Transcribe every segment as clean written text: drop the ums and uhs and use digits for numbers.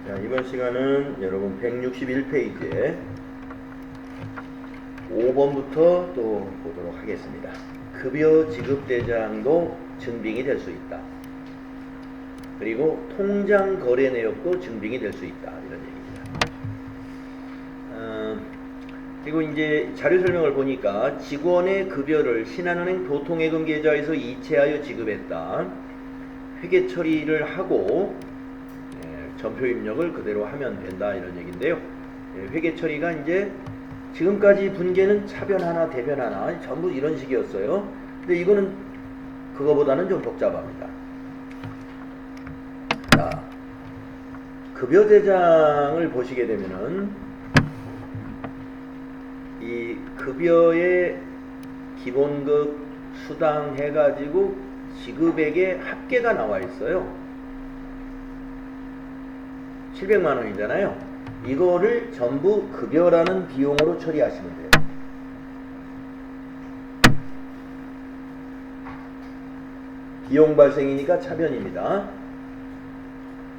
자, 이번 시간은 여러분 161페이지에 5번부터 또 보도록 하겠습니다. 급여 지급 대장도 증빙이 될 수 있다. 그리고 통장 거래 내역도 증빙이 될 수 있다. 이런 얘기입니다. 그리고 이제 자료 설명을 보니까 직원의 급여를 신한은행 보통예금 계좌에서 이체하여 지급했다. 회계 처리를 하고 전표 입력을 그대로 하면 된다 이런 얘기인데요. 회계 처리가 이제 지금까지 분계는 차변 하나 대변 하나 전부 이런 식이었어요. 근데 이거는 그거보다는 좀 복잡합니다. 자, 급여 대장을 보시게 되면은 이 급여의 기본급 수당 해가지고 지급액의 합계가 나와 있어요. 700만 원이잖아요. 이거를 전부 급여라는 비용으로 처리하시면 돼요. 비용 발생이니까 차변입니다.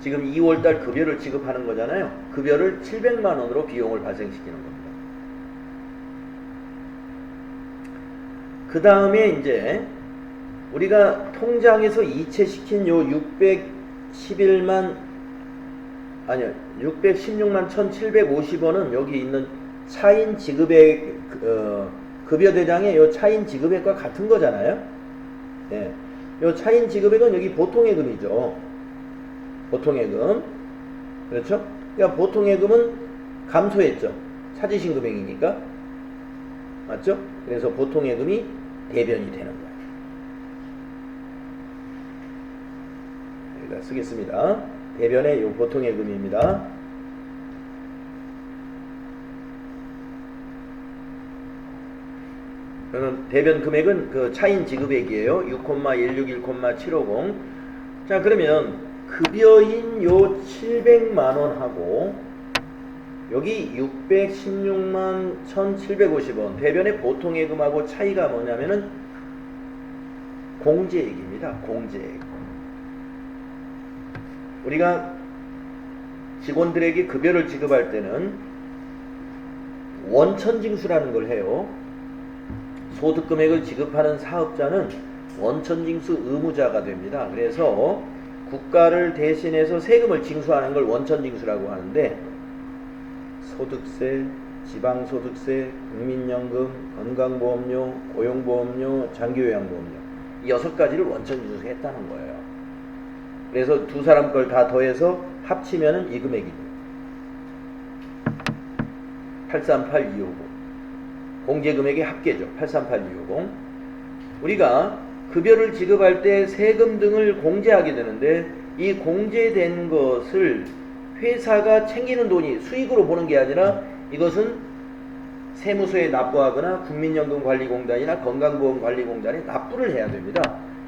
지금 2월달 급여를 지급하는 거잖아요. 급여를 700만 원으로 비용을 발생시키는 겁니다. 그 다음에 이제 우리가 통장에서 이체시킨 요 616만 1,750원은 여기 있는 차인 지급액 급여 대장의 요 차인 지급액과 같은 거잖아요. 예. 요 차인 지급액은 여기 보통예금이죠. 보통예금. 그렇죠? 그러니까 보통예금은 감소했죠. 찾으신 금액이니까. 맞죠? 그래서 보통예금이 대변이 되는 거예요. 여기다 쓰겠습니다. 대변의 요 보통예금입니다. 그러면 대변 금액은 그 차인 지급액이에요. 6,161,750. 자, 그러면 급여인 요 700만 원하고 여기 616만 1,750원 대변의 보통예금하고 차이가 뭐냐면은 공제액입니다. 공제액. 우리가 직원들에게 급여를 지급할 때는 원천징수라는 걸 해요. 소득금액을 지급하는 사업자는 원천징수 의무자가 됩니다. 그래서 국가를 대신해서 세금을 징수하는 걸 원천징수라고 하는데 소득세, 지방소득세, 국민연금, 건강보험료, 고용보험료, 장기요양보험료 이 6가지를 원천징수했다는 거예요. 그래서 두 사람 걸 다 더해서 합치면은 이 금액이 돼요. 838250. 공제금액의 합계죠. 838250. 우리가 급여를 지급할 때 세금 등을 공제하게 되는데 이 공제된 것을 회사가 챙기는 돈이 수익으로 보는 게 아니라 이것은 세무서에 납부하거나 국민연금관리공단이나 건강보험관리공단에 납부를 해야 됩니다.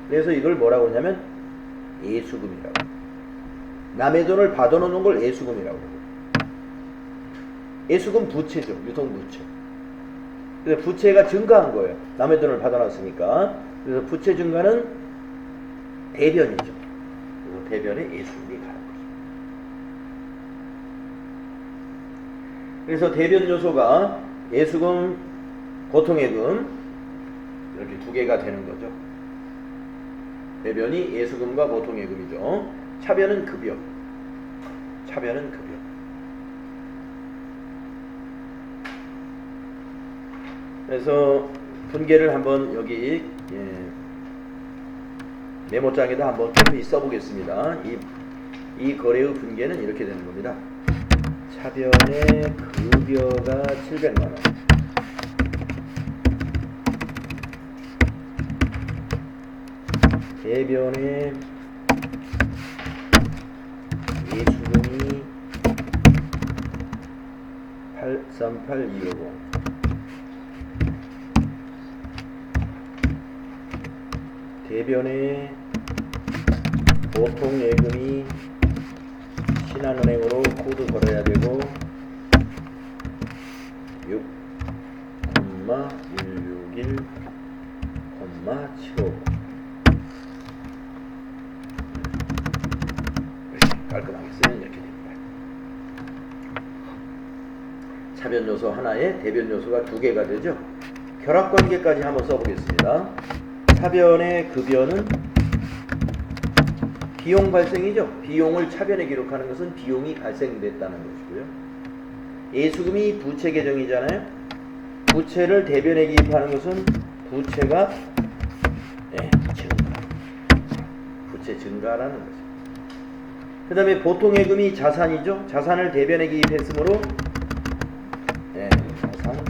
그래서 이걸 뭐라고 하냐면 예수금이라고. 남의 돈을 받아놓는 걸 예수금이라고 해요. 예수금 부채죠. 유통부채. 그래서 부채가 증가한 거예요. 남의 돈을 받아놨으니까. 그래서 부채 증가는 대변이죠. 그리고 대변에 예수금이 가는 거죠. 그래서 대변 요소가 예수금, 보통예금 이렇게 두 개가 되는 거죠. 대변이 예수금과 보통예금이죠. 차변은 급여. 차변은 급여. 그래서 분계를 한번 여기 메모장에다 한번 좀 써보겠습니다. 이 거래의 분계는 이렇게 되는 겁니다. 차변의 급여가 700만 원. 대변의 예수금이 838250. 대변의 보통예금이 신한은행으로 코드 걸어야 되고 6,161,750. 깔끔하게 쓰면 이렇게 됩니다. 차변 요소 하나에 대변 요소가 두 개가 되죠. 결합 관계까지 한번 써보겠습니다. 차변의 급여는 비용 발생이죠. 비용을 차변에 기록하는 것은 비용이 발생됐다는 것이고요. 예수금이 부채 계정이잖아요. 부채를 대변에 기입하는 것은 부채가 증가. 부채 증가라는 거죠. 그 다음에 보통예금이 자산이죠. 자산을 대변에 기입했으므로 자산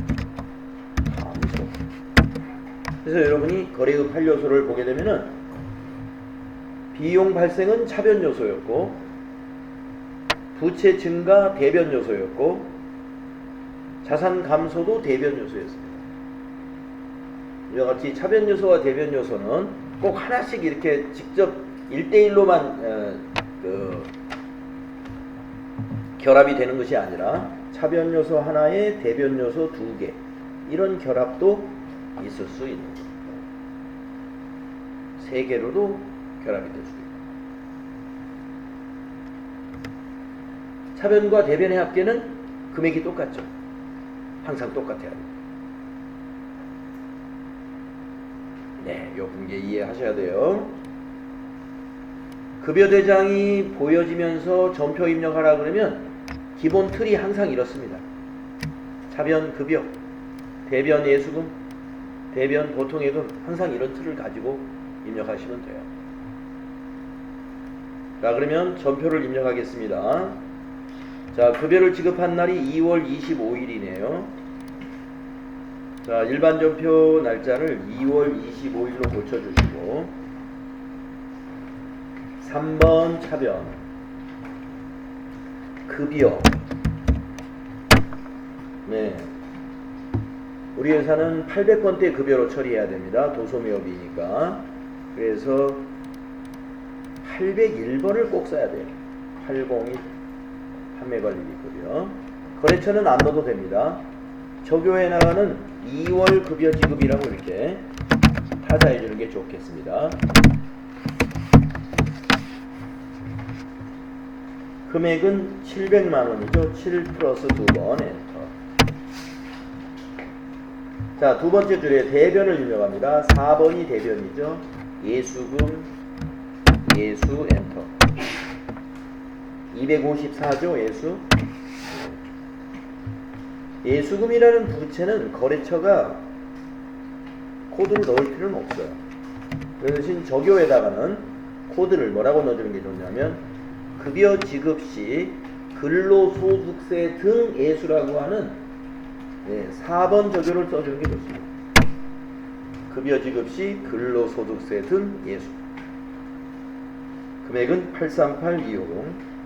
감소. 그래서 여러분이 거래의 8요소를 보게 되면은 비용 발생은 차변 요소였고, 부채 증가 대변 요소였고, 자산 감소도 대변 요소였습니다. 이와 같이 차변 요소와 대변 요소는 꼭 하나씩 이렇게 직접 1대1로만 결합이 되는 것이 아니라 차변 요소 하나에 대변 요소 두 개, 이런 결합도 있을 수 있는 겁니다. 세 개로도 결합이 될 수 있고, 차변과 대변의 합계는 금액이 똑같죠. 항상 똑같아야 합니다. 네, 요 분계 이해하셔야 돼요. 급여 대장이 보여지면서 전표 입력하라 그러면 기본 틀이 항상 이렇습니다. 차변 급여, 대변 예수금, 대변 보통예금, 항상 이런 틀을 가지고 입력하시면 돼요. 자, 그러면 전표를 입력하겠습니다. 자, 급여를 지급한 날이 2월 25일이네요. 자, 일반 전표 날짜를 2월 25일로 고쳐주시고, 3번 차변 급여. 네, 우리 회사는 800번대 급여로 처리해야 됩니다. 도소매업이니까. 그래서 801번을 꼭 써야 돼요. 801 판매관리비 급여. 거래처는 안 넣어도 됩니다. 적용해 나가는 2월 급여 지급이라고 이렇게 타자해 주는 게 좋겠습니다. 금액은 700만원이죠. 7 플러스 2번 엔터. 자, 두 번째 줄에 대변을 입력합니다. 4번이 대변이죠. 예수금, 예수 엔터. 254죠, 예수. 예수금이라는 부채는 거래처가 코드를 넣을 필요는 없어요. 그 대신 적요에다가는 코드를 뭐라고 넣어주는 게 좋냐면, 급여 지급 시 근로소득세 등 예수라고 하는 4번 적요를 써주는 게 좋습니다. 급여 지급 시 근로소득세 등 예수. 금액은 838250.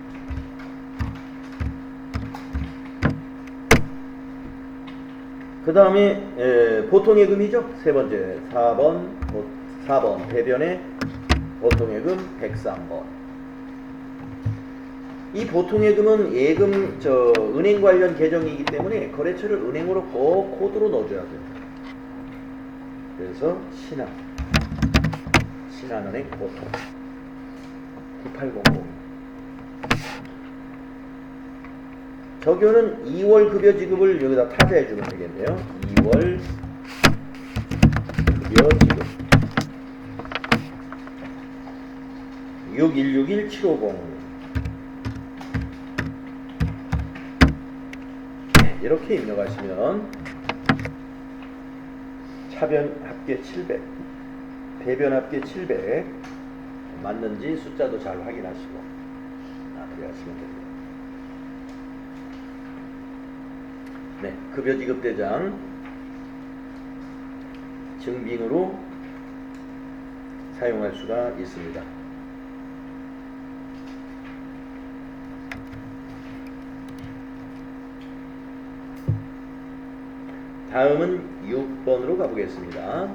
그 다음에 보통예금이죠. 세 번째 4번 대변의 보통예금 103번. 이 보통예금은 예금 은행 관련 계정이기 때문에 거래처를 은행으로 꼭 코드로 넣어줘야 돼요. 그래서 신한은행 보통 9800. 적요는 2월 급여 지급을 여기다 타자해 주면 되겠네요. 2월 급여 지급 6161750. 이렇게 입력하시면 차변 합계 700, 대변 합계 700 맞는지 숫자도 잘 확인하시고 마무리하시면 됩니다. 네, 급여 지급 대장 증빙으로 사용할 수가 있습니다. 다음은 6번으로 가보겠습니다.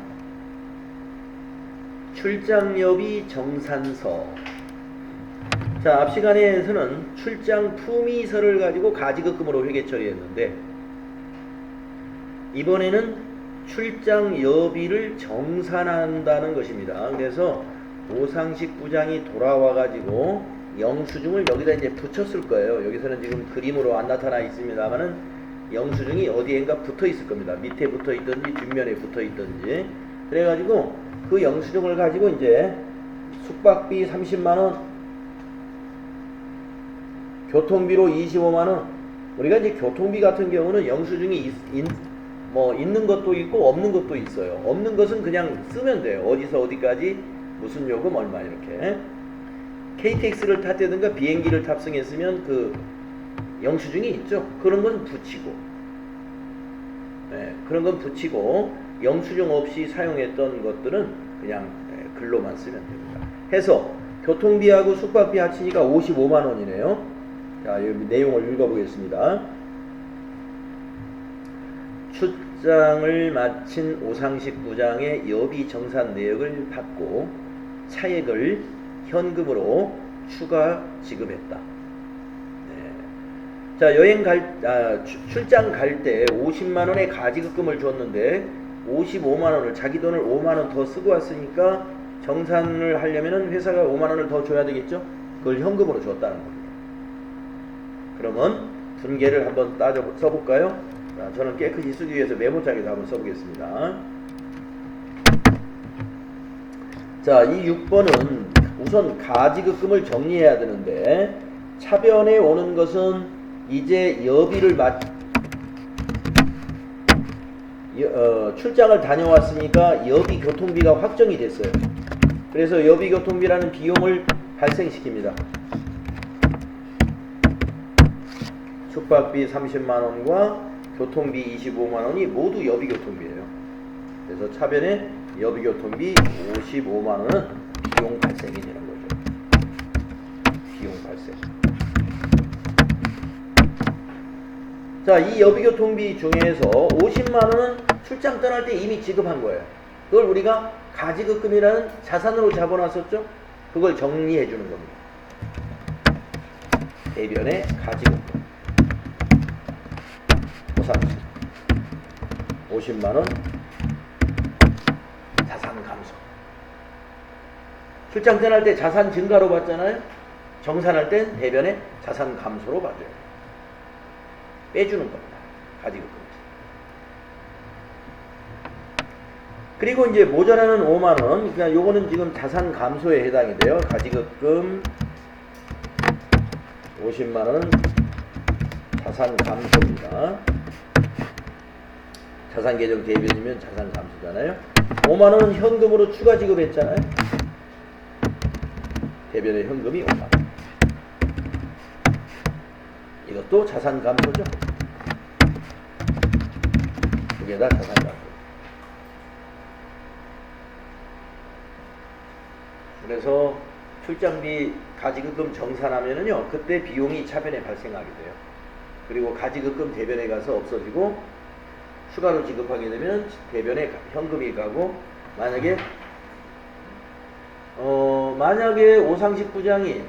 출장여비 정산서. 자, 앞 시간에서는 출장 품위서를 가지고 가지급금으로 회계 처리했는데, 이번에는 출장 여비를 정산한다는 것입니다. 그래서 오상식 부장이 돌아와 가지고 영수증을 여기다 이제 붙였을 거예요. 여기서는 지금 그림으로 안 나타나 있습니다만은 영수증이 어디엔가 붙어 있을 겁니다. 밑에 붙어 있든지 뒷면에 붙어 있든지. 그래가지고 그 영수증을 가지고 이제 숙박비 30만원, 교통비로 25만원. 우리가 이제 교통비 같은 경우는 영수증이 있는 것도 있고 없는 것도 있어요. 없는 것은 그냥 쓰면 돼요. 어디서 어디까지 무슨 요금 얼마 이렇게. KTX를 탔다든가 비행기를 탑승했으면 그 영수증이 있죠. 그런 건 붙이고, 그런 건 붙이고 영수증 없이 사용했던 것들은 그냥 글로만 쓰면 됩니다. 해서 교통비하고 숙박비 합치니까 55만원이네요. 자, 여기 내용을 읽어보겠습니다. 출장을 마친 오상식 부장의 여비 정산 내역을 받고 차액을 현금으로 추가 지급했다. 자, 출장 갈 때 50만원의 가지급금을 줬는데 55만원을, 자기 돈을 5만원 더 쓰고 왔으니까 정산을 하려면은 회사가 5만원을 더 줘야 되겠죠? 그걸 현금으로 줬다는 겁니다. 그러면 분계를 한번 써볼까요? 자, 저는 깨끗이 쓰기 위해서 메모장에도 한번 써보겠습니다. 자, 이 6번은 우선 가지급금을 정리해야 되는데, 차변에 오는 것은 이제 출장을 다녀왔으니까 여비 교통비가 확정이 됐어요. 그래서 여비 교통비라는 비용을 발생시킵니다. 숙박비 30만원과 교통비 25만원이 모두 여비 교통비예요. 그래서 차변에 여비 교통비 55만원은 비용 발생이 되는 거죠. 비용 발생. 자, 이 여비교통비 중에서 50만원은 출장 떠날 때 이미 지급한 거예요. 그걸 우리가 가지급금이라는 자산으로 잡아놨었죠? 그걸 정리해 주는 겁니다. 대변의 가지급금. 오상식 50만원 자산 감소. 출장 떠날 때 자산 증가로 받잖아요? 정산할 땐 대변의 자산 감소로 받아요. 빼주는 겁니다. 가지급금. 그리고 이제 모자라는 5만원, 그러니까 요거는 지금 자산 감소에 해당이 돼요. 가지급금 50만원은 자산 감소입니다. 자산 계정 대변이면 자산 감소잖아요. 5만원은 현금으로 추가 지급했잖아요. 대변의 현금이 5만원. 이것도 자산 감소죠. 두 개 다 자산 감소. 그래서 출장비 가지급금 정산하면은요, 그때 비용이 차변에 발생하게 돼요. 그리고 가지급금 대변에 가서 없어지고 추가로 지급하게 되면 대변에 현금이 가고, 만약에 오상식 부장이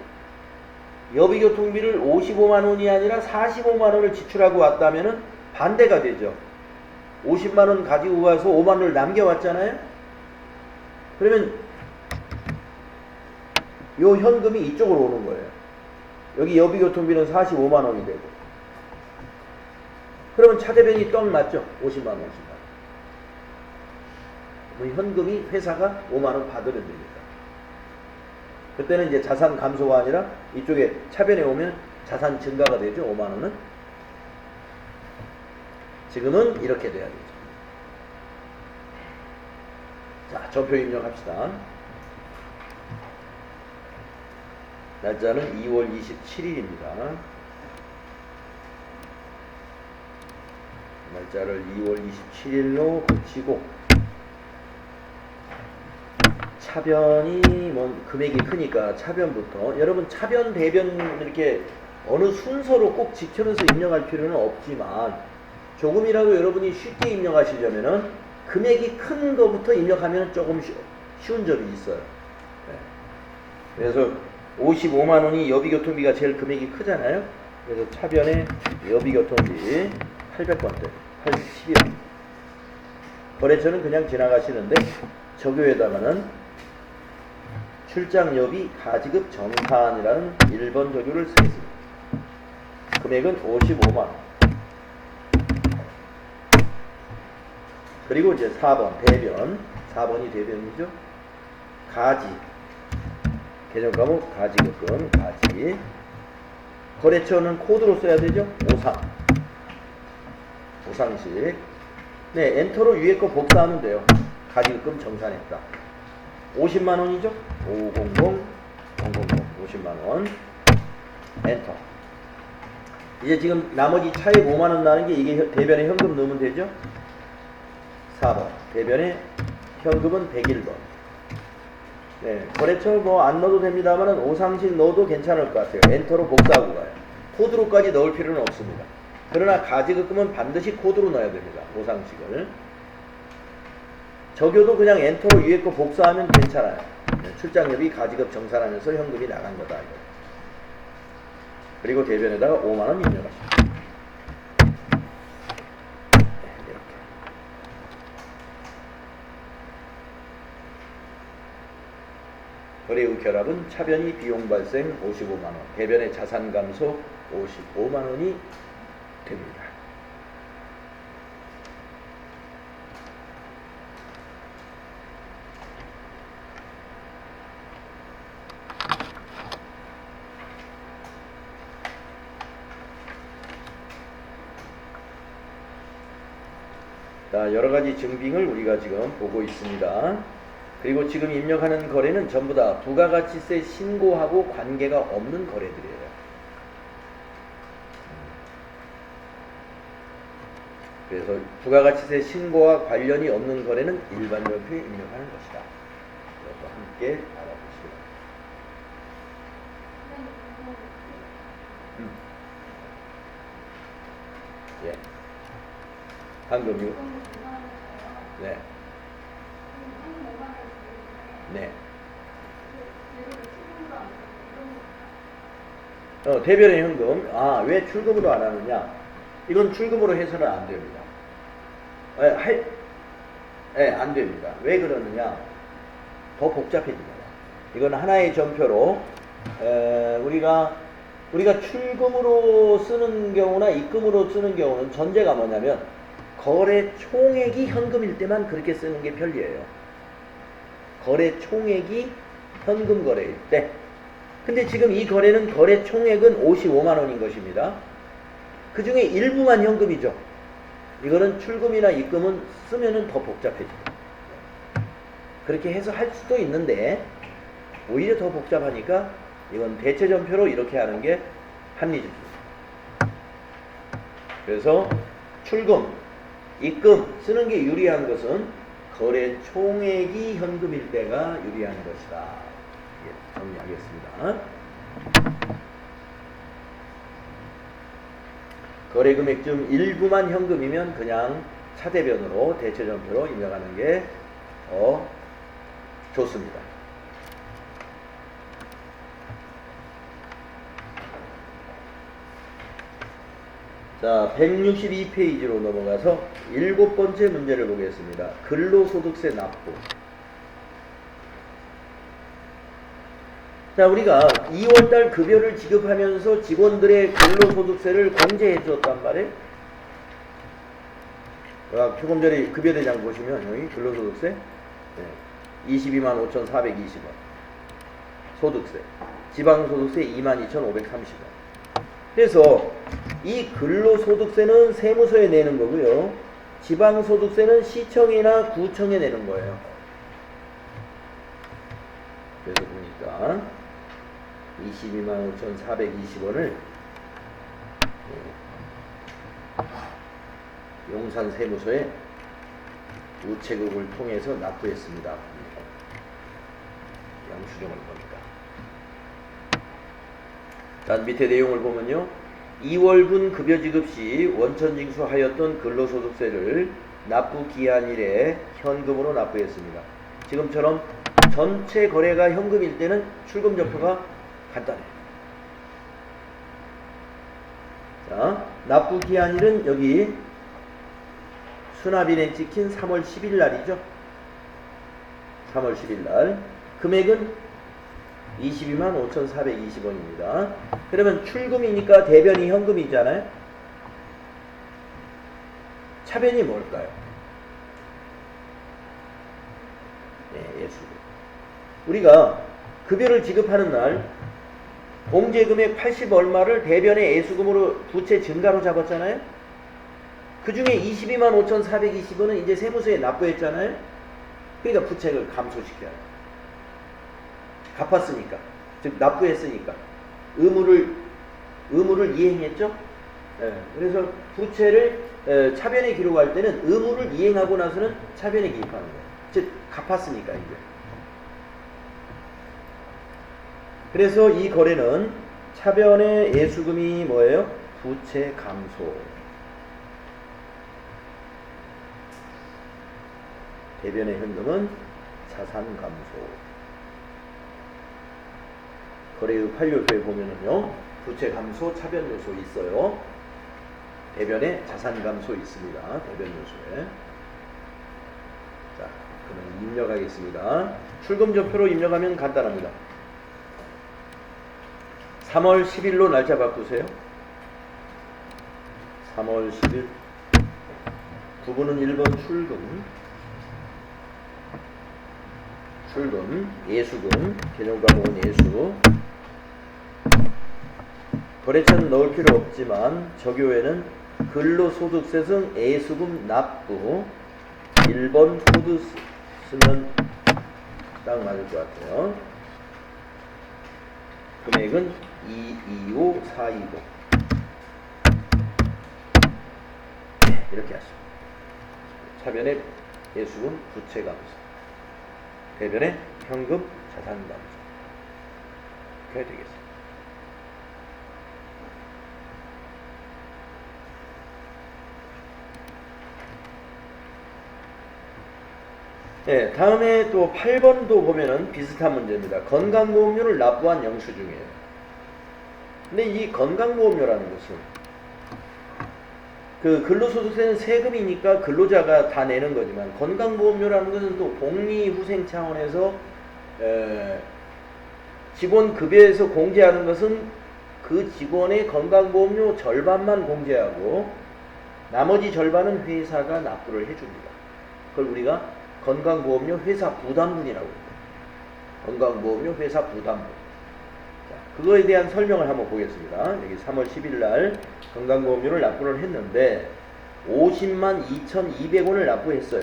여비교통비를 55만원이 아니라 45만원을 지출하고 왔다면은 반대가 되죠. 50만원 가지고 가서 5만원을 남겨왔잖아요. 그러면 요 현금이 이쪽으로 오는 거예요. 여기 여비교통비는 45만원이 되고, 그러면 차대변이 떡 맞죠? 50만원씩. 현금이 회사가 5만원 받으면 됩니다. 그때는 이제 자산 감소가 아니라 이쪽에 차변에 오면 자산 증가가 되죠. 5만원은. 지금은 이렇게 돼야 되죠. 자, 전표 입력합시다. 날짜는 2월 27일입니다. 날짜를 2월 27일로 고치고, 차변이 금액이 크니까 차변부터, 여러분 차변 대변 이렇게 어느 순서로 꼭 지켜면서 입력할 필요는 없지만, 조금이라도 여러분이 쉽게 입력하시려면은 금액이 큰 거부터 입력하면 조금 쉬운 점이 있어요. 네. 그래서 55만원이 여비교통비가 제일 금액이 크잖아요. 그래서 차변에 여비교통비 800번대 82원. 거래처는 그냥 지나가시는데 저교에다가는 출장여비 가지급 정산이라는 1번 조규를 쓰겠습니다. 금액은 55만원. 그리고 이제 4번 대변. 4번이 대변이죠. 가지. 개정 과목 가지급금 가지. 거래처는 코드로 써야 되죠. 오상식. 네, 엔터로 위에 거 복사하면 돼요. 가지급금 정산했다. 50만 원이죠. 500 50만 원. 엔터. 이제 지금 나머지 차액 5만 원 나는 게 이게 대변에 현금 넣으면 되죠. 4번 대변에 현금은 101번. 네, 거래처 뭐 안 넣어도 됩니다만은 오상식 넣어도 괜찮을 것 같아요. 엔터로 복사하고 가요. 코드로까지 넣을 필요는 없습니다. 그러나 가지급금은 반드시 코드로 넣어야 됩니다. 오상식을. 적여도 그냥 엔터로 위에 거 복사하면 괜찮아요. 네, 출장료비 가지급 정산하면서 현금이 나간 거다. 그리고 대변에다가 5만 원 입력하십니다. 네, 이렇게. 거래 후 결합은 차변이 비용 발생 55만 원, 대변의 자산 감소 55만 원이 됩니다. 자, 여러가지 증빙을 우리가 지금 보고 있습니다. 그리고 지금 입력하는 거래는 전부 다 부가가치세 신고하고 관계가 없는 거래들이에요. 그래서 부가가치세 신고와 관련이 없는 거래는 일반 정표에 입력하는 것이다. 이것도 함께 알아보시고. 예. 황금유. 네. 네. 대변의 현금. 아, 왜 출금으로 안 하느냐? 이건 출금으로 해서는 안 됩니다. 안 됩니다. 왜 그러느냐? 더 복잡해집니다. 이건 하나의 전표로, 우리가 출금으로 쓰는 경우나 입금으로 쓰는 경우는 전제가 뭐냐면, 거래 총액이 현금일 때만 그렇게 쓰는 게 편리해요. 거래 총액이 현금 거래일 때. 근데 지금 이 거래는 거래 총액은 55만 원인 것입니다. 그 중에 일부만 현금이죠. 이거는 출금이나 입금은 쓰면은 더 복잡해집니다. 그렇게 해서 할 수도 있는데 오히려 더 복잡하니까 이건 대체전표로 이렇게 하는 게 합리적입니다. 그래서 출금, 입금 쓰는 게 유리한 것은 거래 총액이 현금일 때가 유리한 것이다. 예, 정리하겠습니다. 거래 금액 중 일부만 현금이면 그냥 차대변으로 대체전표로 입력하는 게 좋습니다. 자, 162페이지로 넘어가서 7번째 문제를 보겠습니다. 근로소득세 납부. 자, 우리가 2월달 급여를 지급하면서 직원들의 근로소득세를 공제해 줬단 말이에요. 조금 전에 급여대장 보시면 여기 근로소득세 22만 5,420원 소득세, 지방소득세 22,530원. 그래서 이 근로소득세는 세무서에 내는 거고요. 지방소득세는 시청이나 구청에 내는 거예요. 그래서 보니까 22만 5,420원을 용산 세무서에 우체국을 통해서 납부했습니다. 영수증을 보니까. 자, 밑에 내용을 보면요. 2월분 급여 지급 시 원천 징수하였던 근로소득세를 납부 기한일에 현금으로 납부했습니다. 지금처럼 전체 거래가 현금일 때는 출금 전표가 간단해요. 자, 납부 기한일은 여기 수납인에 찍힌 3월 10일 날이죠. 3월 10일 날. 금액은 22만 5,420원입니다. 그러면 출금이니까 대변이 현금이잖아요. 차변이 뭘까요? 네, 예수금. 우리가 급여를 지급하는 날 공제금액 80 얼마를 대변의 예수금으로 부채 증가로 잡았잖아요. 그 중에 22만 5,420원은 이제 세무서에 납부했잖아요. 그러니까 부채를 감소시켜요. 갚았으니까. 즉 납부했으니까. 의무를 이행했죠. 네, 그래서 부채를 차변에 기록할 때는 의무를 이행하고 나서는 차변에 기입하는 거예요. 즉 갚았으니까 이제. 그래서 이 거래는 차변의 예수금이 뭐예요? 부채 감소. 대변의 현금은 자산 감소. 거래의 환율표에 보면은요, 부채 감소, 차변 요소 있어요. 대변에 자산 감소 있습니다. 대변 요소에. 자, 그럼 입력하겠습니다. 출금전표로 입력하면 간단합니다. 3월 10일로 날짜 바꾸세요. 3월 10일. 부분은 1번 출금, 예수금, 개념과목은 예수. 거래처는 넣을 필요 없지만 저교에는 근로소득세성 예수금 납부 1번 코드 쓰면 딱 맞을 것 같아요. 금액은 225420. 이렇게 하시죠. 차변의 예수금 부채 감소, 대변의 현금 자산 감소. 이렇게 되겠습니다. 네, 다음에 또 8번도 보면은 비슷한 문제입니다. 건강보험료를 납부한 영수증이에요. 근데 이 건강보험료라는 것은 그 근로소득세는 세금이니까 근로자가 다 내는 거지만 건강보험료라는 것은 또 복리후생 차원에서 직원 급여에서 공제하는 것은 그 직원의 건강보험료 절반만 공제하고 나머지 절반은 회사가 납부를 해줍니다. 그걸 우리가 건강보험료 회사 부담분이라고 합니다. 건강보험료 회사 부담분. 자, 그거에 대한 설명을 한번 보겠습니다. 여기 3월 10일 날 건강보험료를 납부를 했는데 50만 2,200원을 납부했어요.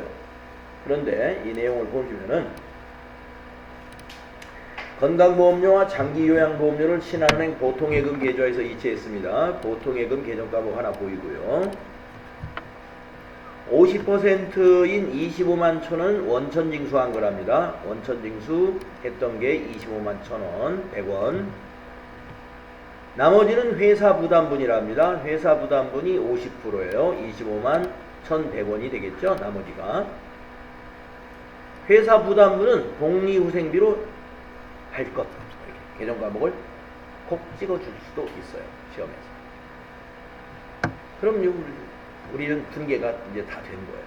그런데 이 내용을 보시면은 건강보험료와 장기요양보험료를 신한은행 보통예금 계좌에서 이체했습니다. 보통예금 계정과목 하나 보이고요. 50%인 25만 1,000원 원천징수한 거랍니다. 원천징수 했던 게 25만 1,000원, 100원. 나머지는 회사 부담분이랍니다. 회사 부담분이 50%예요. 25만 1,100원이 되겠죠. 나머지가. 회사 부담분은 복리후생비로 할 것. 계정 과목을 콕 찍어줄 수도 있어요. 시험에서. 그럼 우리는 분계가 이제 다 된 거예요.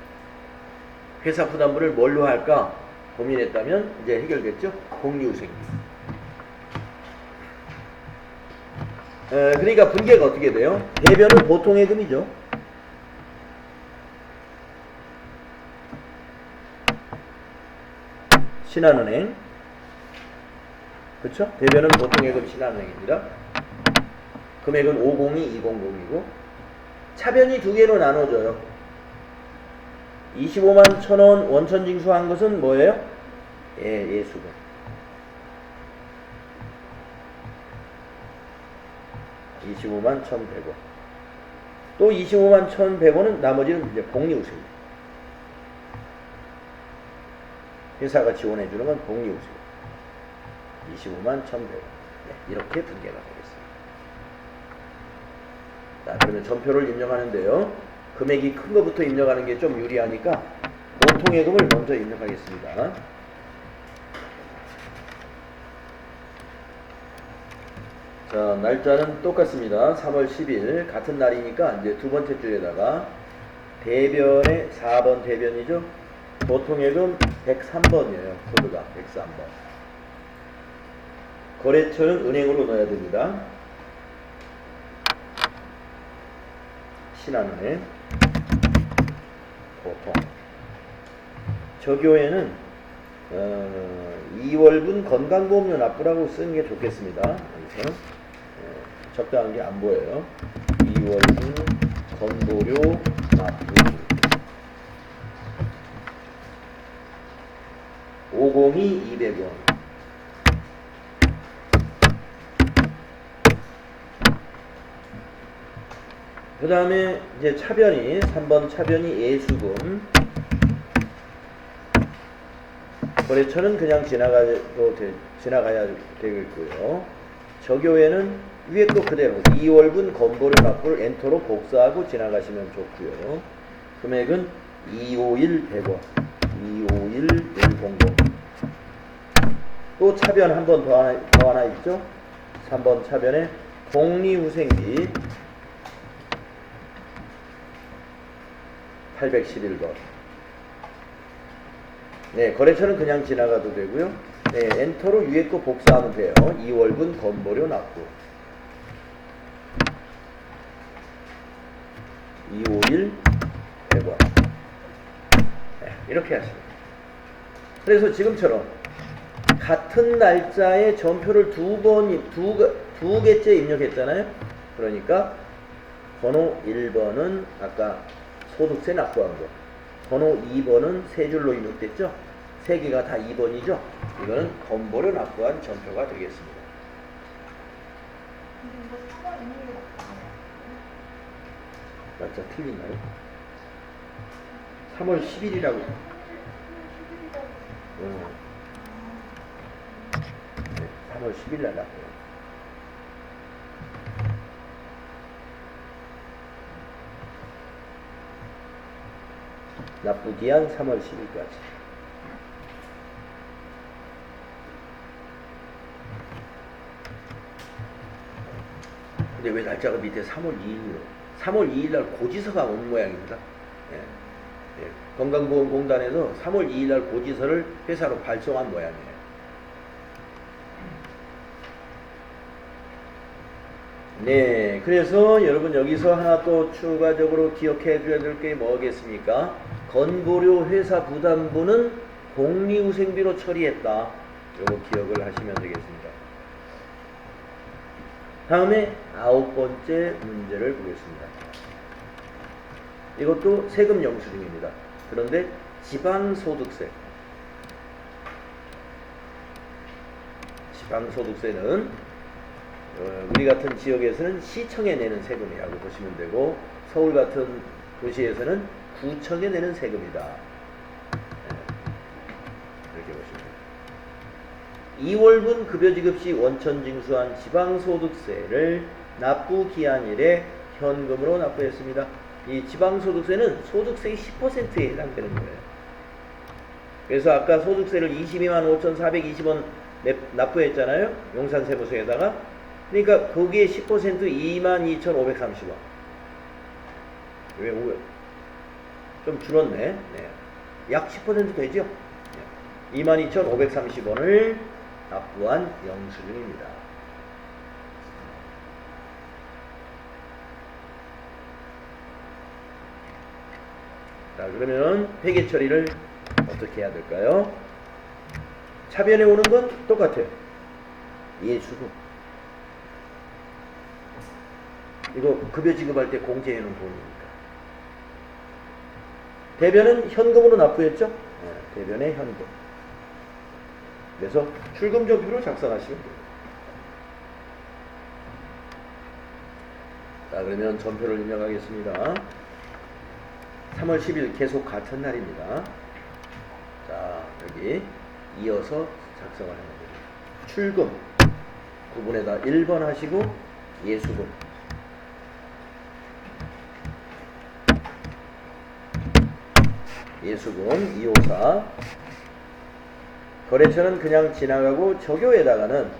회사 부담분을 뭘로 할까 고민했다면 이제 해결됐죠. 복리후생비. 그러니까 분계가 어떻게 돼요? 대변은 보통예금이죠. 신한은행. 그렇죠? 대변은 보통예금 신한은행입니다. 금액은 502, 200이고 차변이 두 개로 나눠져요. 25만 1,000원 원천징수한 것은 뭐예요? 예수금. (25만 1,100원) 또 25만 1,100원은 나머지는 이제 복리후생비. 회사가 지원해주는 건 복리후생비. 25만 1,100원. 네, 이렇게 분계가 되겠습니다. 자, 그러면 전표를 입력하는데요. 금액이 큰 것부터 입력하는 게 좀 유리하니까 보통예금을 먼저 입력하겠습니다. 자, 날짜는 똑같습니다. 3월 10일 같은 날이니까 이제 두 번째 줄에다가 대변의 4번 대변이죠. 보통예금 103번이에요. 코드가 103번. 거래처는 은행으로 넣어야 됩니다. 신한은행. 보통. 저교에는 2월분 건강보험료 납부라고 쓰는 게 좋겠습니다. 여기서 적당한 게 안 보여요. 2월분 건보료 납부 502 200원. 그 다음에 이제 차변이 3번 차변이 예수금. 거래처는 그냥 지나가야 되겠고요. 저교회는 위에 거 그대로 2월분 건보료 납부를 엔터로 복사하고 지나가시면 좋고요. 금액은 251 100원, 251 100. 또 차변 한 번 더 하나 있죠. 3번 차변에 복리후생비 811번. 네, 거래처는 그냥 지나가도 되고요. 네, 엔터로 위에 거 복사하면 돼요. 2월분 건보료 납부 251 100원. 네, 이렇게 하시면 돼요. 그래서 지금처럼 같은 날짜에 전표를 두 개째 입력했잖아요. 그러니까 번호 1번은 아까 소득세 납부한 거, 번호 2번은 세 줄로 입력됐죠. 세 개가 다 2번이죠. 이거는 건보료 납부한 전표가 되겠습니다. 날짜 틀리나요? 3월 10일이라고. 네, 3월 10일 날 납부. 납부 기한 3월 10일까지. 근데 왜 날짜가 밑에 3월 2일로? 3월 2일 날 고지서가 온 모양입니다. 예. 예. 건강보험공단에서 3월 2일 날 고지서를 회사로 발송한 모양이에요. 네, 그래서 여러분 여기서 하나 또 추가적으로 기억해 줘야 될 게 뭐겠습니까? 건보료 회사 부담분은 복리후생비로 처리했다. 요거 기억을 하시면 되겠습니다. 다음에 9번째 문제를 보겠습니다. 이것도 세금 영수증입니다. 그런데 지방소득세. 지방소득세는 우리 같은 지역에서는 시청에 내는 세금이라고 보시면 되고, 서울 같은 도시에서는 구청에 내는 세금이다. 이렇게 보시면 됩니다. 2월분 급여지급 시 원천 징수한 지방소득세를 납부 기한일에 현금으로 납부했습니다. 이 지방소득세는 소득세의 10%에 해당되는 거예요. 그래서 아까 소득세를 22만 5,420원 납부했잖아요. 용산세무서에다가. 그러니까 거기에 10% 22,530원. 왜 5원? 좀 줄었네. 네. 약 10% 되죠? 네. 22,530원을 납부한 영수증입니다. 자, 그러면 회계 처리를 어떻게 해야 될까요? 차변에 오는 건 똑같아요. 예수금. 이거 급여 지급할 때 공제해 놓은 돈이니까. 대변은 현금으로 납부했죠? 네, 대변의 현금. 그래서 출금전표로 작성하시면 됩니다. 자, 그러면 전표를 입력하겠습니다. 3월 10일 계속 같은 날입니다. 자, 여기 이어서 작성을 하면 됩니다. 출금 구분에다 1번 하시고 예수금 예수금 254. 거래처는 그냥 지나가고 저교에다가는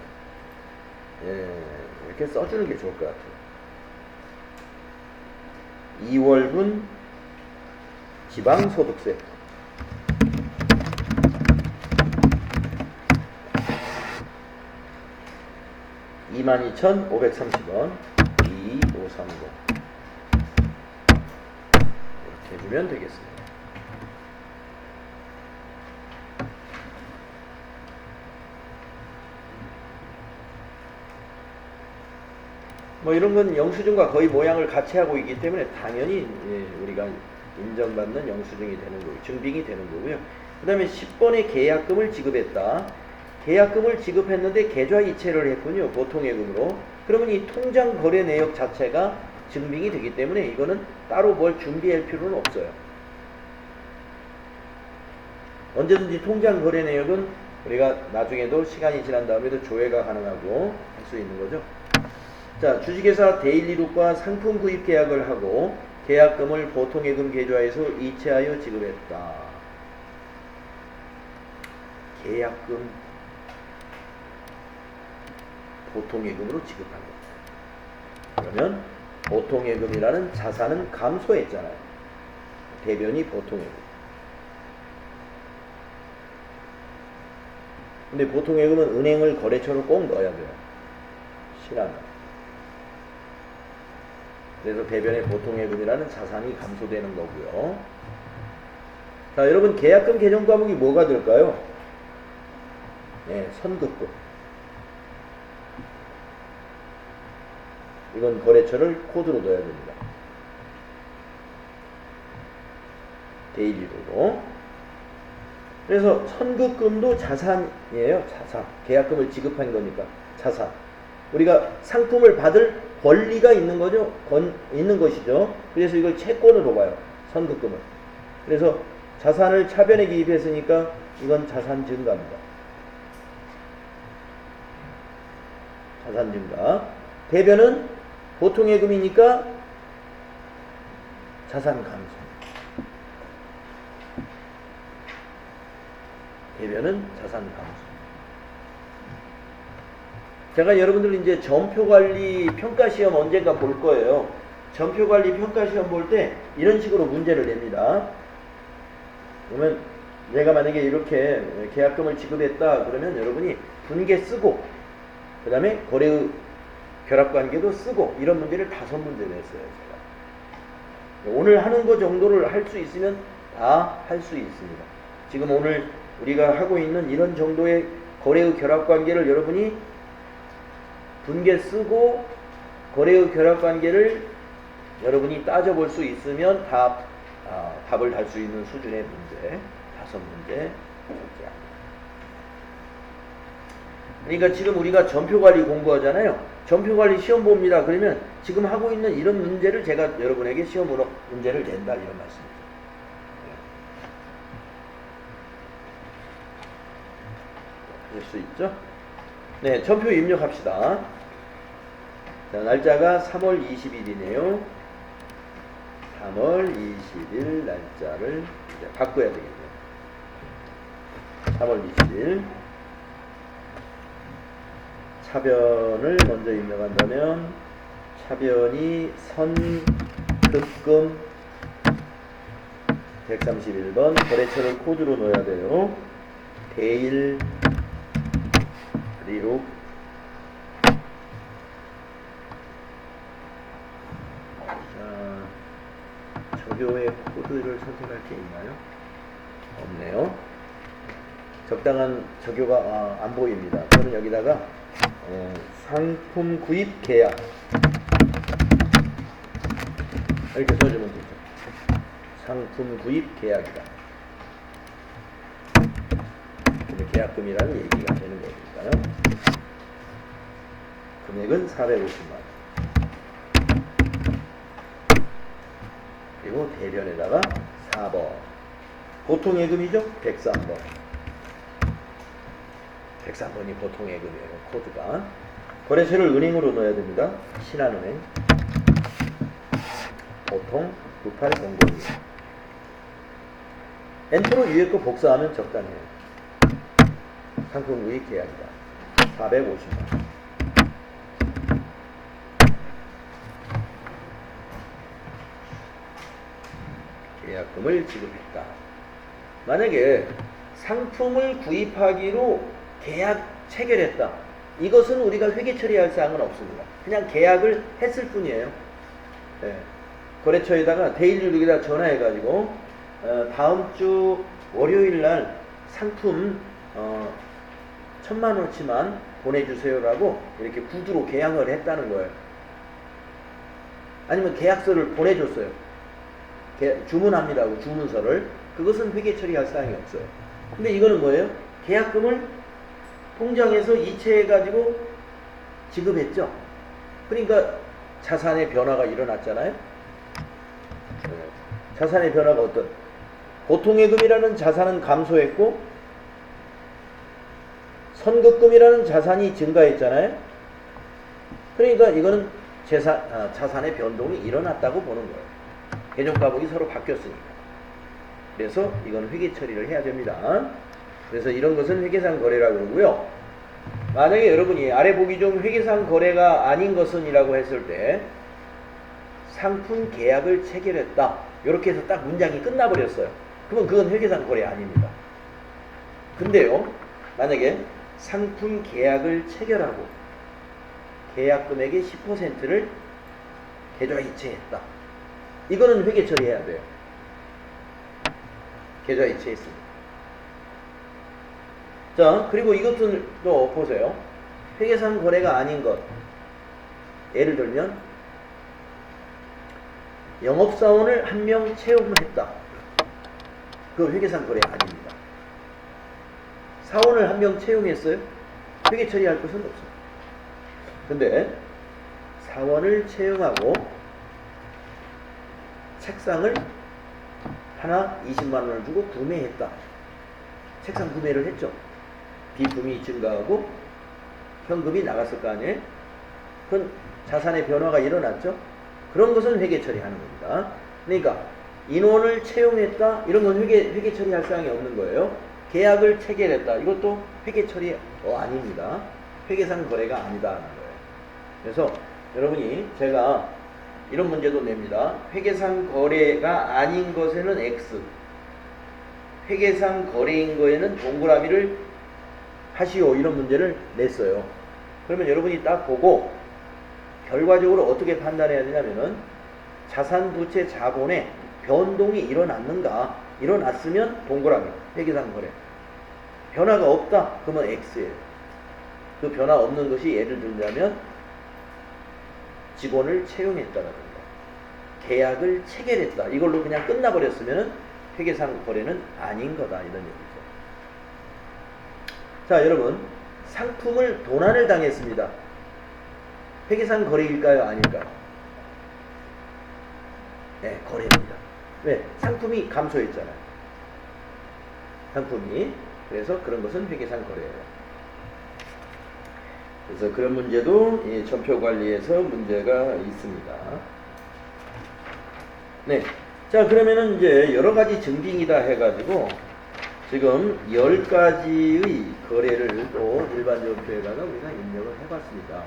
이렇게 써주는 게 좋을 것 같아요. 2월분 지방소득세 22,530원 2530 이렇게 해주면 되겠습니다. 뭐 이런 건 영수증과 거의 모양을 같이 하고 있기 때문에 당연히 우리가 인정받는 영수증이 되는 거고 증빙이 되는 거고요. 그 다음에 10번에 계약금을 지급했다. 계약금을 지급했는데 계좌이체를 했군요. 보통예금으로. 그러면 이 통장 거래 내역 자체가 증빙이 되기 때문에 이거는 따로 뭘 준비할 필요는 없어요. 언제든지 통장 거래 내역은 우리가 나중에도 시간이 지난 다음에도 조회가 가능하고 할 수 있는 거죠. 자, 주식회사 데일리룩과 상품 구입 계약을 하고 계약금을 보통예금 계좌에서 이체하여 지급했다. 계약금 보통예금으로 지급한 겁니다. 그러면 보통예금이라는 자산은 감소했잖아요. 대변이 보통예금. 근데 보통예금은 은행을 거래처로 꼭 넣어야 돼요. 실화는. 그래서 대변의 보통예금이라는 자산이 감소되는 거고요. 자, 여러분 계약금 개정 과목이 뭐가 될까요? 네, 선급금. 이건 거래처를 코드로 넣어야 됩니다. 데일리로. 그래서 선급금도 자산이에요. 자산. 계약금을 지급한 거니까 자산. 우리가 상품을 받을 권리가 있는 거죠. 있는 것이죠. 그래서 이걸 채권으로 봐요. 선급금을. 그래서 자산을 차변에 기입했으니까 이건 자산 증가입니다. 자산 증가. 대변은 보통예금이니까 자산 감소. 대변은 자산 감소. 제가 여러분들 이제 전표관리 평가시험 언젠가 볼 거예요. 전표관리 평가시험 볼 때 이런 식으로 문제를 냅니다. 그러면 내가 만약에 이렇게 계약금을 지급했다 그러면 여러분이 분계 쓰고 그 다음에 거래의 결합관계도 쓰고 이런 문제를 5문제 냈어요. 제가. 오늘 하는 거 정도를 할 수 있으면 다 할 수 있습니다. 지금 오늘 우리가 하고 있는 이런 정도의 거래의 결합관계를 여러분이 분계 쓰고 거래의 결합관계를 여러분이 따져볼 수 있으면 답을 달 수 있는 수준의 문제 5문제 그러니까 지금 우리가 전표관리 공부하잖아요. 전표관리 시험 봅니다. 그러면 지금 하고 있는 이런 문제를 제가 여러분에게 시험으로 문제를 낸다 이런 말씀입니다. 될 수 있죠? 네, 전표 입력합시다. 자, 날짜가 3월 20일이네요. 3월 20일 날짜를 이제 바꿔야 되겠네요. 3월 20일. 차변을 먼저 입력한다면 차변이 선급금 131번 거래처를 코드로 넣어야 돼요. 데일리룩 적용의 코드를 선택할 게 있나요? 없네요. 적당한 적용가 안 보입니다. 저는 여기다가 상품 구입 계약 이렇게 써주면 되죠. 상품 구입 계약이다. 근데 계약금이라는 얘기가 되는 거니까요. 금액은 450만. 그리고 대변에다가 4번. 보통 예금이죠? 103번. 103번이 보통 예금이에요. 코드가. 거래처를 은행으로 넣어야 됩니다. 신한은행. 보통 9800. 엔터로 위에 거 복사하면 적당해요. 상품 구입 계약이다. 450만. 계약금을 지급했다. 만약에 상품을 구입하기로 계약 체결했다. 이것은 우리가 회계 처리할 사항은 없습니다. 그냥 계약을 했을 뿐이에요. 네. 거래처에다가 데일리룩에다 전화해가지고 다음 주 월요일 날 상품 1000만 원치만 보내주세요라고 이렇게 구두로 계약을 했다는 거예요. 아니면 계약서를 보내줬어요. 주문합니다고 주문서를. 그것은 회계 처리할 사항이 없어요. 근데 이거는 뭐예요? 계약금을 통장에서 이체해가지고 지급했죠. 그러니까 자산의 변화가 일어났잖아요. 자산의 변화가 어떤? 보통예금이라는 자산은 감소했고 선급금이라는 자산이 증가했잖아요. 그러니까 이거는 자산의 변동이 일어났다고 보는 거예요. 계정과목이 서로 바뀌었으니까. 그래서 이건 회계 처리를 해야 됩니다. 그래서 이런 것은 회계상 거래라고 그러고요. 만약에 여러분이 아래 보기 중 회계상 거래가 아닌 것은 이라고 했을 때 상품 계약을 체결했다. 이렇게 해서 딱 문장이 끝나버렸어요. 그러면 그건 회계상 거래 아닙니다. 근데요, 만약에 상품 계약을 체결하고 계약금액의 10%를 계좌 이체했다. 이거는 회계 처리해야 돼요. 계좌 이체했습니다. 자, 그리고 이것도 또 보세요. 회계상 거래가 아닌 것. 예를 들면 영업사원을 한 명 채용했다. 그건 회계상 거래 아닙니다. 사원을 한 명 채용했어요? 회계 처리할 것은 없어요. 근데 사원을 채용하고 책상을 하나 20만 원을 주고 구매했다. 책상 구매를 했죠. 비품이 증가하고 현금이 나갔을 거 아니에요? 그건 자산의 변화가 일어났죠. 그런 것은 회계 처리하는 겁니다. 그러니까 인원을 채용했다. 이런 건 회계 처리할 사항이 없는 거예요. 계약을 체결했다. 이것도 회계 처리 아닙니다. 회계상 거래가 아니다라는 거예요. 그래서 여러분이 제가 이런 문제도 냅니다. 회계상 거래가 아닌 것에는 X, 회계상 거래인 거에는 동그라미를 하시오. 이런 문제를 냈어요. 그러면 여러분이 딱 보고 결과적으로 어떻게 판단해야 되냐면은 자산, 부채, 자본에 변동이 일어났는가? 일어났으면 동그라미, 회계상 거래. 변화가 없다? 그러면 X예요. 그 변화 없는 것이 예를 들자면 직원을 채용했다라든가 계약을 체결했다. 이걸로 그냥 끝나버렸으면 회계상 거래는 아닌 거다. 이런 얘기죠. 자, 여러분, 상품을 도난을 당했습니다. 회계상 거래일까요? 아닐까요? 네, 거래입니다. 왜? 상품이 감소했잖아요. 상품이. 그래서 그런 것은 회계상 거래예요. 그래서 그런 문제도 이 전표 관리에서 문제가 있습니다. 네. 자, 그러면은 이제 여러 가지 증빙이다 해가지고 지금 10가지의 거래를 또 일반 전표에다가 우리가 입력을 해봤습니다.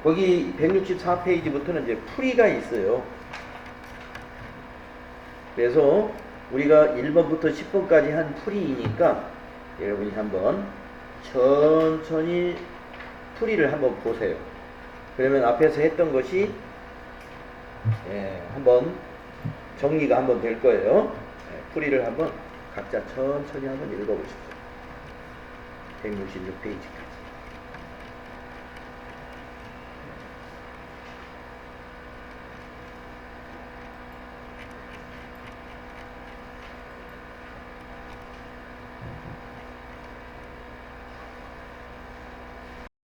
거기 164페이지부터는 이제 풀이가 있어요. 그래서 우리가 1번부터 10번까지 한 풀이이니까 여러분이 한번 천천히 풀이를 한번 보세요. 그러면 앞에서 했던 것이 한번 정리가 한번 될 거예요. 풀이를 한번 각자 천천히 한번 읽어보십시오. 166페이지.